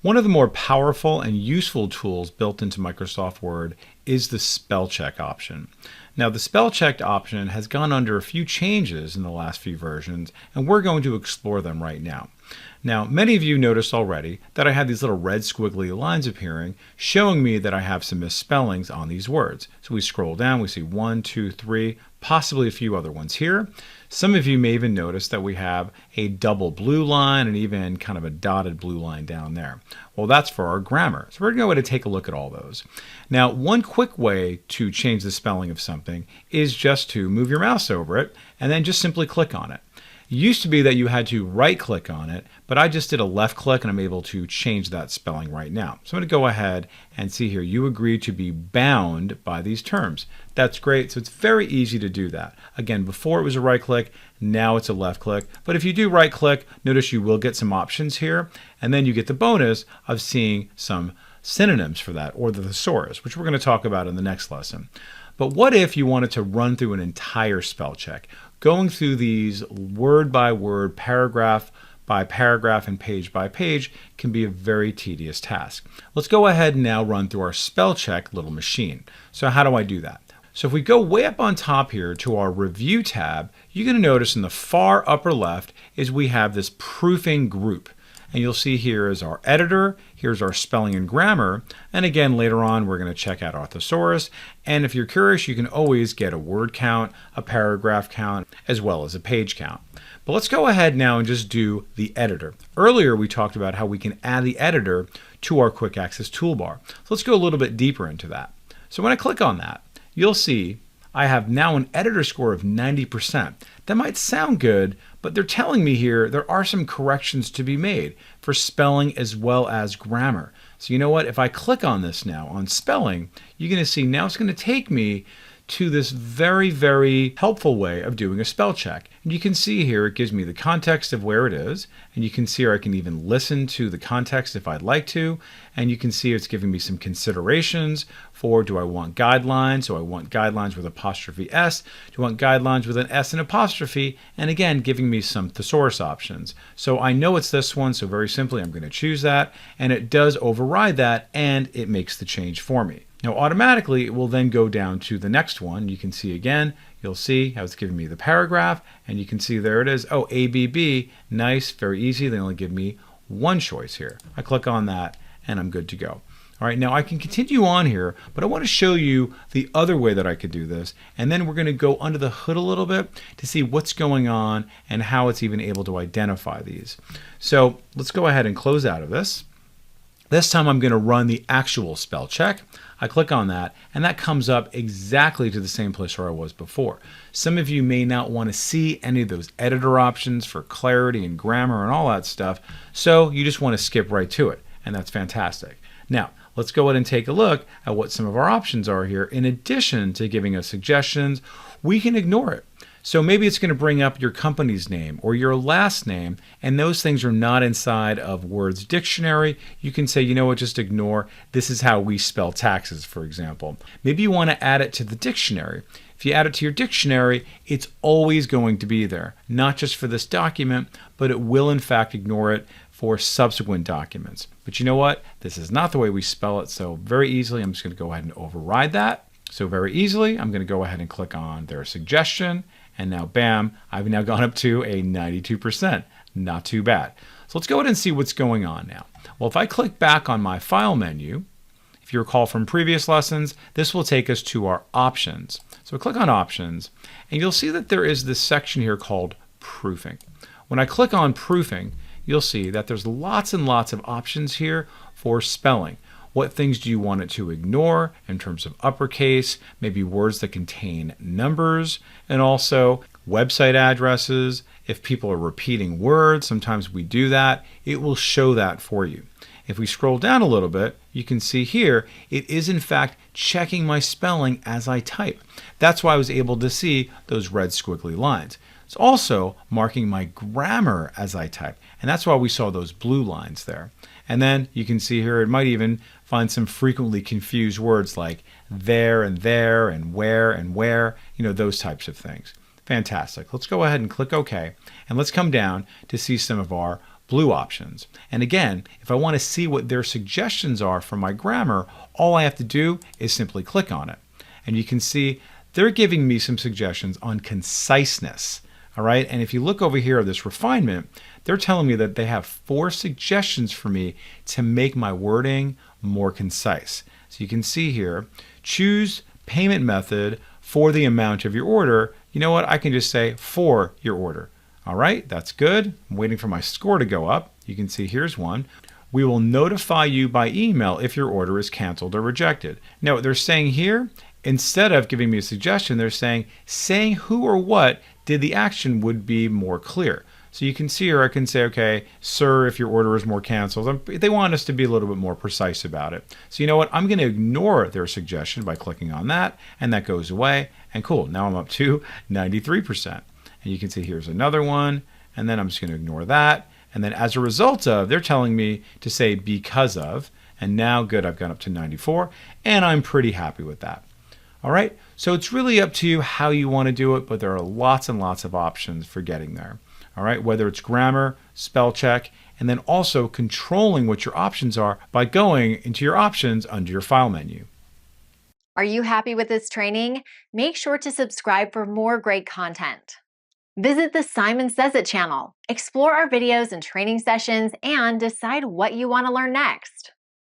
One of the more powerful and useful tools built into Microsoft Word is the Spellcheck option. Now, the Spellcheck option has gone under a few changes in the last few versions, and we're going to explore them right now. Now, many of you noticed already that I had these little red squiggly lines appearing, showing me that I have some misspellings on these words. So we scroll down, we see 1, 2, 3, possibly a few other ones here. Some of you may even notice that we have a double blue line and even kind of a dotted blue line down there. Well, that's for our grammar. So we're going to go ahead and take a look at all those. Now, one quick way to change the spelling of something is just to move your mouse over it and then just simply click on it. It used to be that you had to right click on it, but I just did a left click and I'm able to change that spelling right now. So I'm going to go ahead and see here, you agree to be bound by these terms. That's great. So it's very easy to do that. Again, before it was a right click, now it's a left click. But if you do right click, notice you will get some options here, and then you get the bonus of seeing some synonyms for that, or the thesaurus, which we're going to talk about in the next lesson. But what if you wanted to run through an entire spell check? Going through these word by word, paragraph by paragraph, and page by page can be a very tedious task. Let's go ahead and now run through our spell check little machine. So how do I do that? So if we go way up on top here to our review tab, you're going to notice in the far upper left is we have this proofing group. And you'll see here is our editor, here's our spelling and grammar, and again later on we're going to check out our thesaurus, and if you're curious you can always get a word count, a paragraph count, as well as a page count. But let's go ahead now and just do the editor. Earlier we talked about how we can add the editor to our quick access toolbar. So let's go a little bit deeper into that. So when I click on that, you'll see I have now an editor score of 90%. That might sound good, but they're telling me here there are some corrections to be made for spelling as well as grammar. So you know what? If I click on this now on spelling, you're going to see now it's going to take me to this very, very helpful way of doing a spell check. And you can see here it gives me the context of where it is, and you can see here I can even listen to the context if I'd like to, and you can see it's giving me some considerations for do I want guidelines, do I want guidelines with apostrophe S, do I want guidelines with an S and apostrophe, and again giving me some thesaurus options. So I know it's this one, so very simply I'm going to choose that, and it does override that and it makes the change for me. Now automatically it will then go down to the next one. You can see again, you'll see how it's giving me the paragraph, and you can see there it is. Oh, ABB, nice, very easy. They only give me one choice here. I click on that and I'm good to go. All right, now I can continue on here, but I want to show you the other way that I could do this, and then we're going to go under the hood a little bit to see what's going on and how it's even able to identify these. So let's go ahead and close out of this. This time I'm going to run the actual spell check. I click on that and that comes up exactly to the same place where I was before. Some of you may not want to see any of those editor options for clarity and grammar and all that stuff, so you just want to skip right to it, and that's fantastic. Now, let's go ahead and take a look at what some of our options are here. In addition to giving us suggestions, we can ignore it. So maybe it's going to bring up your company's name or your last name, and those things are not inside of Word's dictionary. You can say, you know what, just ignore. This is how we spell taxes, for example. Maybe you want to add it to the dictionary. If you add it to your dictionary, it's always going to be there, not just for this document, but it will in fact ignore it for subsequent documents. But you know what? This is not the way we spell it, so very easily I'm just going to go ahead and override that. So very easily, I'm going to go ahead and click on their suggestion, and now bam, I've now gone up to a 92%. Not too bad. So let's go ahead and see what's going on now. Well, if I click back on my file menu, if you recall from previous lessons, this will take us to our options. So click on options, and you'll see that there is this section here called proofing. When I click on proofing, you'll see that there's lots and lots of options here for spelling. What things do you want it to ignore in terms of uppercase, maybe words that contain numbers, and also website addresses. If people are repeating words, sometimes we do that, it will show that for you. If we scroll down a little bit, you can see here, it is in fact checking my spelling as I type. That's why I was able to see those red squiggly lines. It's also marking my grammar as I type, and that's why we saw those blue lines there. And then you can see here, it might even find some frequently confused words like there and where, you know, those types of things. Fantastic. Let's go ahead and click OK, and let's come down to see some of our blue options. And again, if I want to see what their suggestions are for my grammar, all I have to do is simply click on it. And you can see they're giving me some suggestions on conciseness. All right, and if you look over here at this refinement, they're telling me that they have 4 suggestions for me to make my wording more concise. So you can see here, choose payment method for the amount of your order. You know what? I can just say for your order. All right, that's good. I'm waiting for my score to go up. You can see here's one. We will notify you by email if your order is canceled or rejected. Now, what they're saying here, instead of giving me a suggestion, they're saying who or what did the action would be more clear. So you can see here, I can say, okay, sir, if your order is more canceled. They want us to be a little bit more precise about it. So you know what? I'm going to ignore their suggestion by clicking on that, and that goes away. And cool, now I'm up to 93%. And you can see here's another one, and then I'm just going to ignore that. And then as a result of, they're telling me to say because of, and now good, I've gone up to 94, and I'm pretty happy with that. All right, so it's really up to you how you want to do it, but there are lots and lots of options for getting there. All right, whether it's grammar, spell check, and then also controlling what your options are by going into your options under your file menu. Are you happy with this training? Make sure to subscribe for more great content. Visit the Simon Says It channel, explore our videos and training sessions, and decide what you want to learn next.